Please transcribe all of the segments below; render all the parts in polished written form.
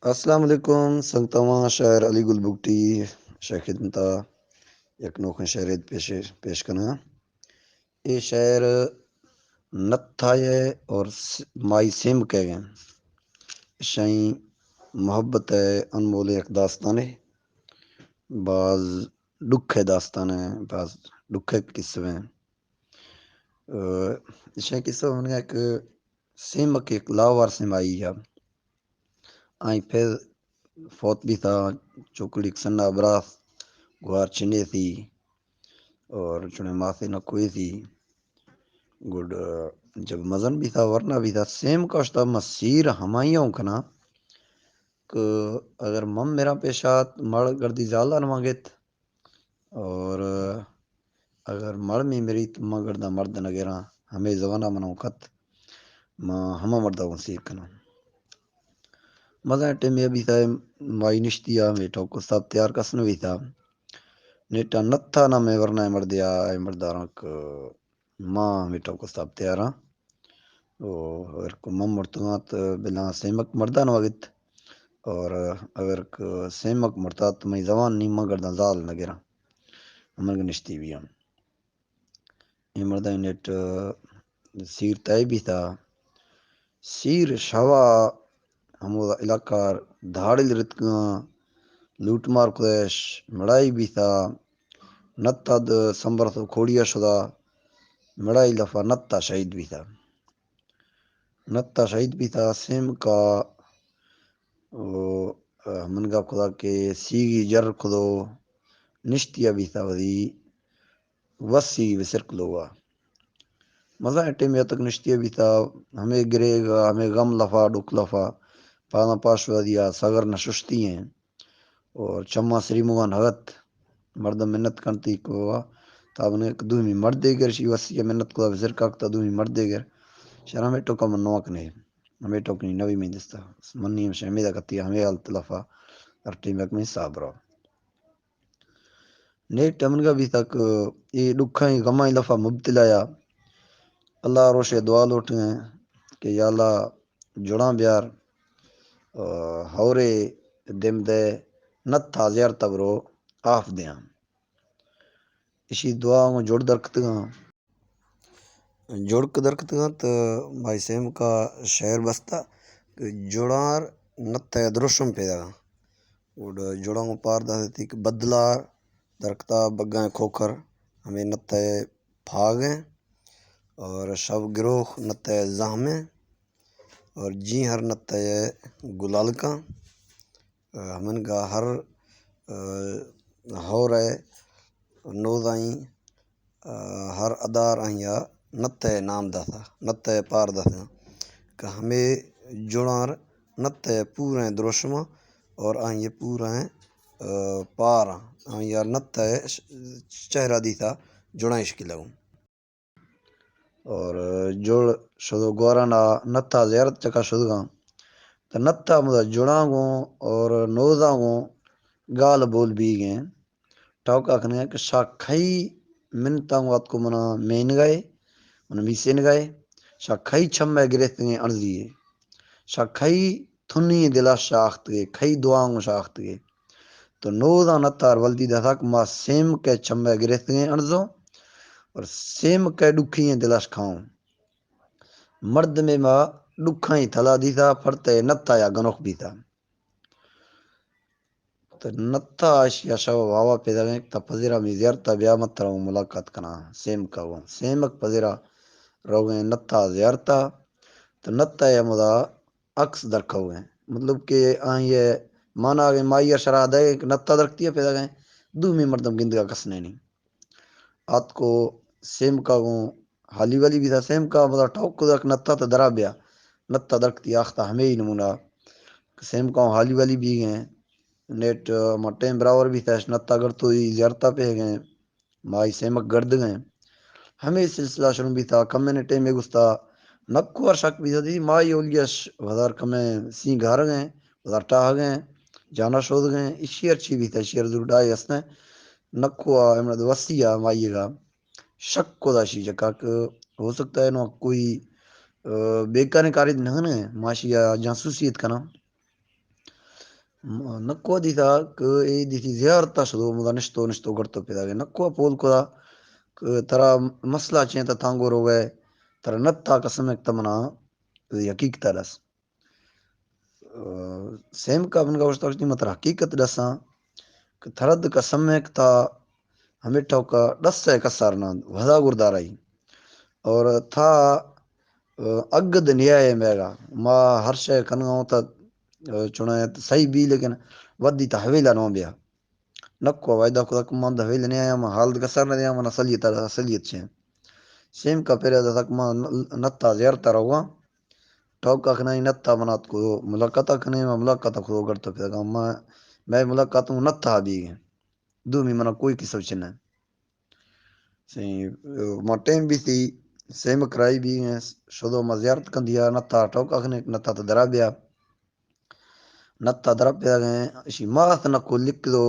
अस्सलाम वालेकुम संगतमा शायर अली गुल बुगटी शेख खिदमता यकनोख शायद पेश करना ये शायर नत्था है और माई सिम कह गए शाई मोहब्बत है अनमोल एक दास्तान है बाज दुख है दास्तान है बाज दुख है किस्से शाई किस्सा होने एक सिम के एक लावार सिम आई है आई फिर फौत भी था चोकड़ी सन्ना बरास गुआर छिने थी और चुने माथे न कोई थी गुड जब मजन भी था वरना भी था सेम का उस्ता मसीर हमाइयों कना कि अगर मम मेरा पेशात मड़ गर्दी जाला न मांगेत और अगर मड़ में मेरी तुम गर्दा मर्द नगेरा हमें जवाना मनाओ खत मां हमा मर्दा को सीख कना मजा टेम ये भी था माई निश्तिया में ठोको सब तैयार कसने भी था नेटा नत्था ना में वरना मर्दिया मर्दारा क मां मेटो को सब तैयारा और मम मरतुआत बिला सेमक मर्दान वगित और अगर सेमक मरतात मई जवान नी मगर जाल नगेरा अमर निश्ती भी हम ये मर्दा नेट सीर तय भी था सीर शवा हमोदा इलाका धाड़िल रितका लूटमार कुदेश मड़ाई भी था नत्ता संबर तो खोड़िया शुदा मड़ाई दफा नत्ता शहीद भी था नत्ता शहीद भी था सेम का वो मनगा खुदा के सीगी जर खुदो निश्तिया भी था वदी वसी विसर खुदोगा मजा टेम या तक निश्तिया भी था हमें गिरेगा हमें गम लफा डुक लफा पाना पाशवादिया सगर न सुस्ती हैं और चम्मा श्री मुगान हगत मर्द मिन्नत करती को ताब ने दूमी मर्द देगर शी वसी मिन्नत को विसर काकता दूमी मर्द देगर शरा में टोका मनवाक ने हमें टोकनी नवी में दिस्ता मन्नी में शमीदा कती हमें अल तलफा अर्टी में में साबरा ने टमन का भी तक ये दुखा ही गमा ही लफा मुब्तलाया अल्लाह रोशे दुआ लोट हैं कि या अल्लाह जुड़ा ब्यार हौरे दिम दे नत्था ज़्यार तबरो आफ दिया इसी दुआ को जोड़ के दरकत तो भाई सेम का शहर बसता जोड़ार नत्था दृश्यम पैदा उड़ जोड़ा को पार दाती कि बदला दरकता बग्गा खोखर हमें नत्थे फागे और शव गिरोह नत्थे जामे और जी हर नत्थे गुलाल का हमन का हर हो रहे नोदाई हर अदार आया नत्थे नाम दसा नत्थे पार दसा कि हमें जुड़ार नत्थे पूरे द्रोशमा और आइए पूरा है पार यार नत्थे चेहरा दी था जुड़ा इश्की लगूं और जोड़ शुद्ध गोराना नत्था ज़्यारत चका शुद्ध गां तो नत्था मुदा जुड़ागो और नोदागो गाल बोल भी गए टौका खने कि शाखई मिनता वात को मना मेन गए मन मिसेन गए शाखई छम्मे गिरफ्त गए अर्जिए शाखई थुनी दिला शाख्त गए खई दुआओं शाख्त गए तो नोदा नत्तार वल्दी दथक मा सेम के छम्मे गिरफ्त गए अर्जो और सेम के दुखी दिलाश खाऊं मर्द में मा दुखा ही थला दी था फरते नत्ता या गनोख भी था तो नत्ता आशिया शव वावा पैदा गए तब पजीरा में ज़ियारता ब्या मत रहो मुलाकात कना सेम का वो सेमक पजीरा रहोगे नत्ता ज़ियारता तो नत्ता या मुदा अक्स दरखा हुए मतलब कि ये माना गए माइया शरा दे नत्ता दरखती है पैदा गए दूमी मर्दम गिंदगा कसने नहीं आत को सेम का वो हाली वाली भी था सेम का मतलब टॉक को दरक नत्ता तो दरा ब्या नत्ता दरखती आख्ता हमें ही नमूना सेम का हाली वाली भी गए नेट मटें बराबर भी था नत्ता कर तो ज़ियारता पे गए माई सेमक गर्द गए हमें सिलसिला शुरू भी था कम्युनिटी में गुस्ता नक्को और शक भी थी माई ओलियस वजार कमे सी घर गए वजार टाह गए जाना शोध गए इसी अच्छी भी था शेर जुड़ाए हंसने नक्को एमना वसी आ माई का शक को दाशी जका हो सकता है ना कोई बेकार कार्य न माशिया जासूसियत का ना नक्को दिता क ए दिती ziyaarta şudu muda nişto garto pidage नक्को पोल कोदा क तरा मसला चे त थांगो रोवे तरा नत्ता कसमेक तमना हकीकत दस सेम का बनगा उस्ता मत हकीकत दसा क थरद कसमेक ता हमें ठोका दस से कसरना वदा गुरदाराई और था अगद न्याय मेगा मा हर शय कनगाओ त चुने सही भी लेकिन वदी त हवेला नो बिया नक्को वायदा खुदा कुमान हवेल ने आया हाल कसर ने आया मन असलियत छे सेम का पेरे तक मा नत्ता ज़ियारता रहुआ टॉक का खना नत्ता मनात को मुलाकात खने मुलाकात खो करतो फिर मैं मुलाकात हूं नत्ता भी दू मी मना कोई किसव चने सही मा टाइम भी थी सेम कराई भी है शोदो मा ज़ियारत कंदिया नत्ता टॉक खने नत्ता तो दरा बिया नत्ता दरा पे गए इसी माथ न को लिख दो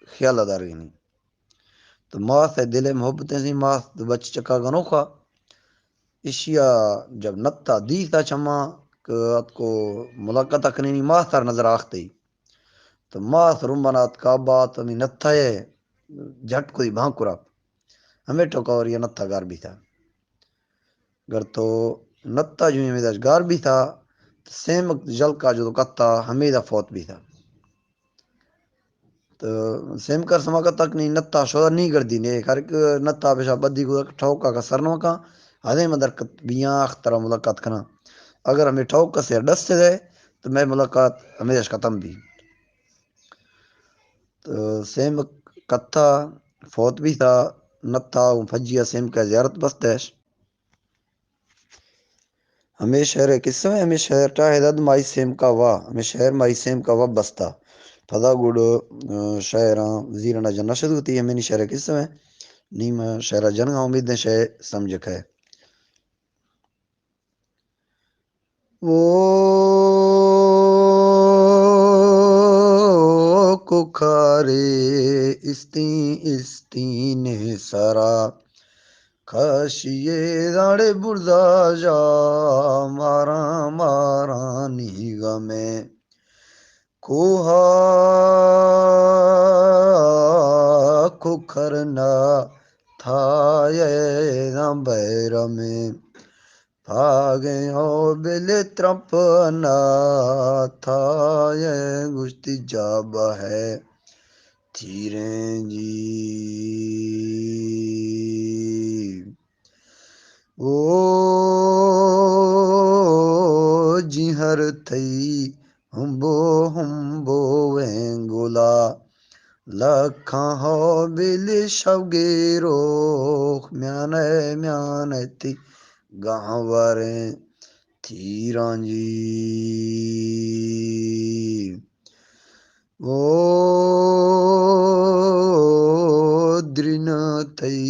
ख्याल अदार गनी तो माथ है दिले मोहब्बतें सी माथ बच चका गनोखा इशिया जब नत्ता दी था चमा को मुलाकात करनी माथर नजर आखती तो माथ रुमनात का बात अमी नत्था है झट कोई भांकुरा हमें ठोका और ये नत्था गार भी था घर तो नत्ता जो में गार भी था सेम जल का जो कत्ता हमें फौत भी था तो सेम कर समा तक नहीं नत्ता शोर नहीं कर दी ने कर नत्ता पेशा बदी को ठोका का सरनो का हदे मदर बिया अख्तरा मुलाकात करना अगर हमें ठोक से डस से गए तो मैं मुलाकात हमेशा खत्म भी तो सेम कत्था फौत भी था नत्था फजिया सेम का जियारत बस्तेश हमें शहर किस्से में हमें शहर टा हैदद माई सेम का वाह हमें शहर माई सेम का वाह बस्ता फदा गुड शहर जीरना जन्ना शुरू होती है मैंने शहर किस्से में नीम शहर जन उम्मीद शह समझ है वो कुखारे इस्ती ने सारा खशिए दाड़े बुरदा जा मारा मारा नीगा में कोहा कुखरना था ये बैर में भागे हो बिल त्रपना था ये गुश्ती जाब है धीरे जी ओ जिहर थई हुम्बो वेंगोला लखा हो बिल शवगेरो म्याने म्याने ती गावरे थीरांजी ओ द्रिन थई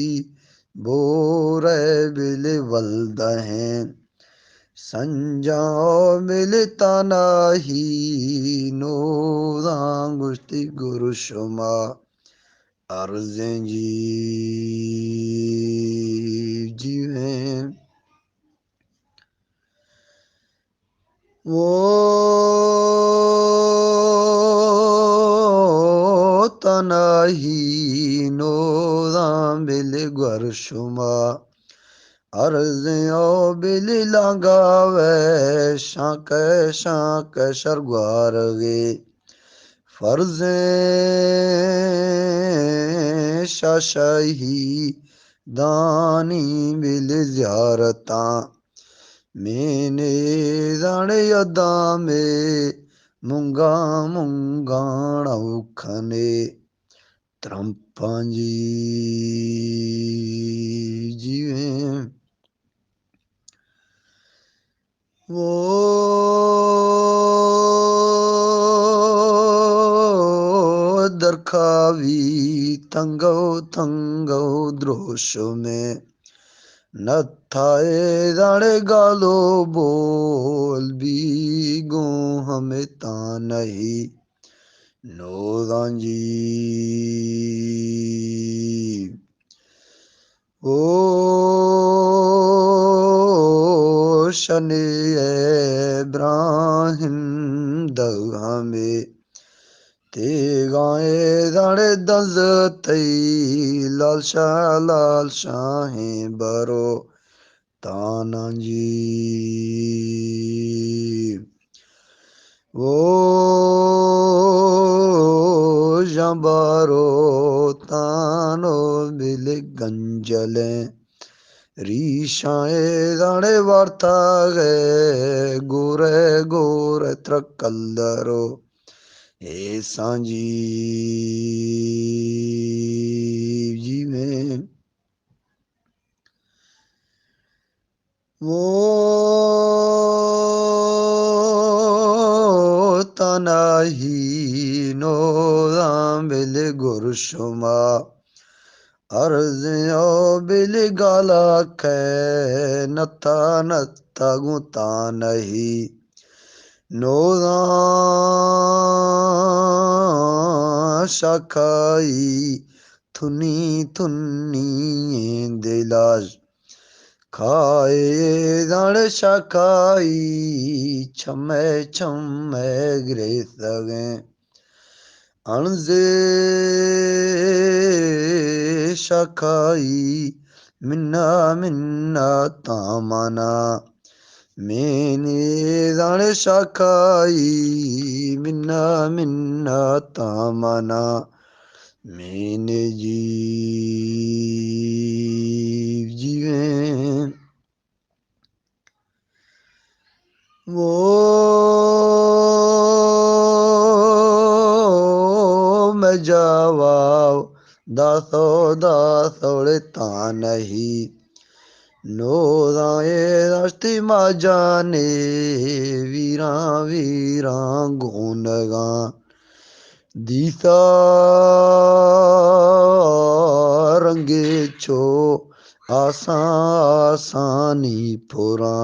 बोरे बिल वल्द हैं संजाओ मिलता नाही नोदांगुस्ती गुरु शुमा अर्जें जीवे वो तनाही नोदां बिल गुरु शुमा अर्ज़ियों बिल लगावे शाक शरगुआर गे फर्ज़े शाशाही दानी बिल ज़ियारता मैंने जाने यदा में मुंगा मुंगाना उखने त्रंपांजी जीवे वो दरखावी तंगो द्रोश में नथाए दाड़े गालो बोल भी गो हमें ता नहीं नोदांजी ओ शने इब्राहिम दगा में ते गाए दाड़े दंज तई लाल शाहें बरो ताना जी वो जबारो तानो बिल गंजले रीशाए दाड़े वार्ता गए गोरे गोरे त्रकल्दरो हे सांजी जीवे वो तनाही नो बिल गुरशुमा अर्जो बिल गाला कै नत्ता नत्ता गुता नहीं नोदा शाखाई थुनी थुनी दिलाज खाए दाड़ शाखाई छमे छमे गिरे सगे अणजे शाखाई मिन्ना मिन्ना तामना मैंने दाड़ शाखाई मिन्ना मिन्ना तामना मैंने जीवे वो मैं जावाव दासोड़े तानही नो दाए रास्ती मा जाने वीरा वीरा गुनगा दीसा रंगे छो आसा आसानी पुरा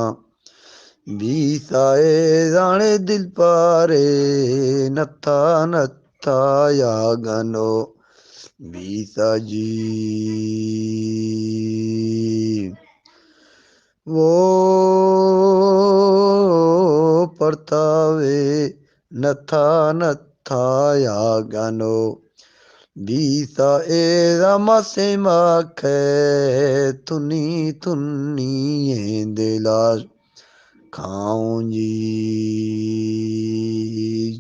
बीसाए जाने दिल पारे नत्था नत्था या गनो बीसा जी वो परतावे नत्था नत्था या गनो बीसा एदा मासे माखे तुनी तुनी दिलाज खाऊं जी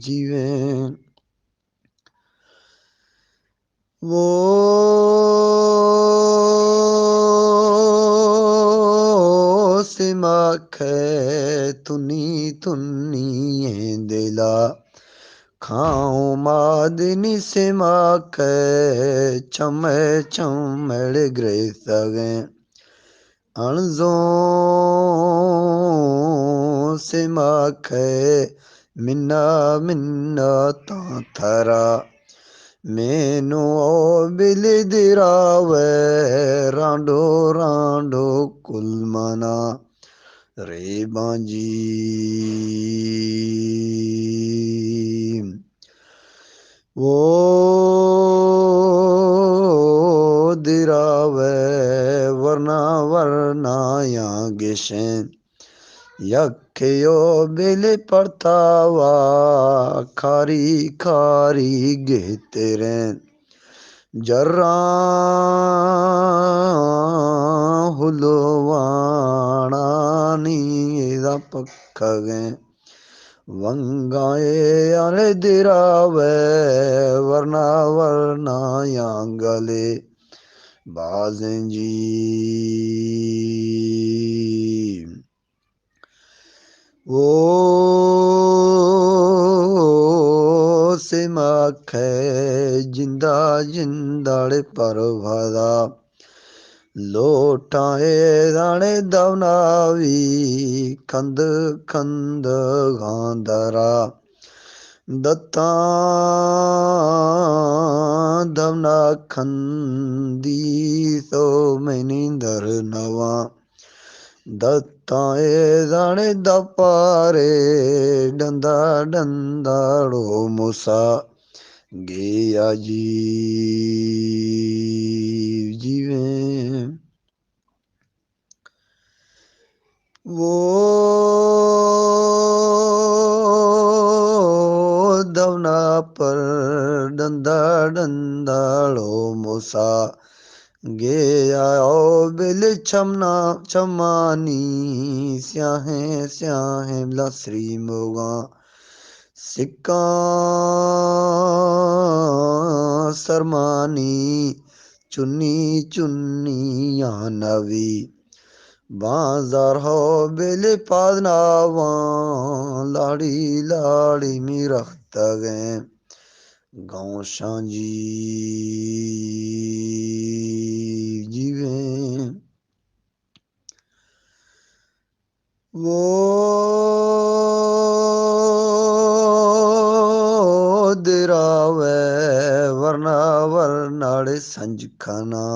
जीवे वो सिमाखे तुनी तुनी दिला खाऊं मादनी सिमाखे चमे चमड़ ग्रे सगे अणजो सिमाखे मिन्ना मिन्ना ता थरा मैनू बिल दिरावे रांडो रांडो कुलमना रे बांजी वो दिरावे वरना वरना या गिशें यख्यो बिल परतावा खारी खारी गेतरे जर्रा हुलवाना नीदा पक्खगे वंगाए आले दिरावे वरना वरना यांगले बाजें जी वो सिमाखे जिंदा जिंदाड़े परभदा लोटाए दाने दवनावी खंद खंद गांधरा दत्ता दवना खंदी सो मैनिंदर नवा दत्ताए दाने दपारे डंदा डंदाड़ो मुसा गया जी जीवे वो दवना पर डंदड़ो मूसा गे आओ बिल छमना छमानी स्याहे स्याहे लसरी मोगा सिक्का सरमानी चुन्नी चुन्निया नवी बाजार हो बेले पादनावा लाड़ी लाड़ी मी रखता गए गाँव सांझी जीवे वो दिरावे वरना वरनाड़े संज खाना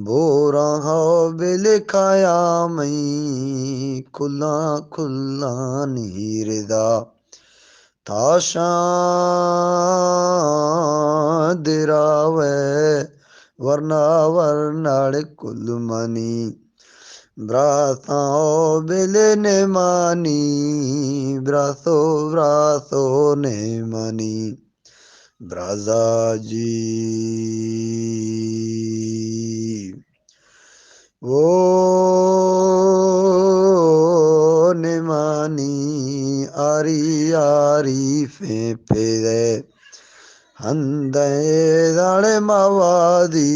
बोरा हो बेले खाया मई खुला खुला नीरदा ताशा दिरावे वरना वरनाड़े कुलमनी ब्राथो बेले ने मानी ब्राथो ने मानी ब्राजा जी वो ने मानी आरी आरी फे हंदे दाड़े मावादी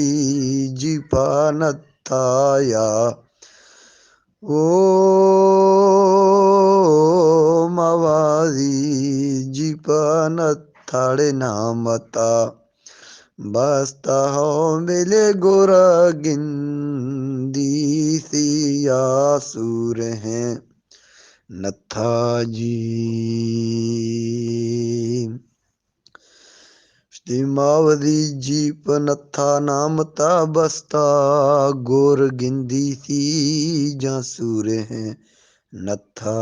जीपा नत्थाया ओ मावादी जीपा नत्थाड़े नामता बसता हो मिले गोरा गिंदी सिया सूर हैं नत्था जी मावदी जीप नत्था नामता बसता गोर गिंदी सी जा सूर हैं नत्था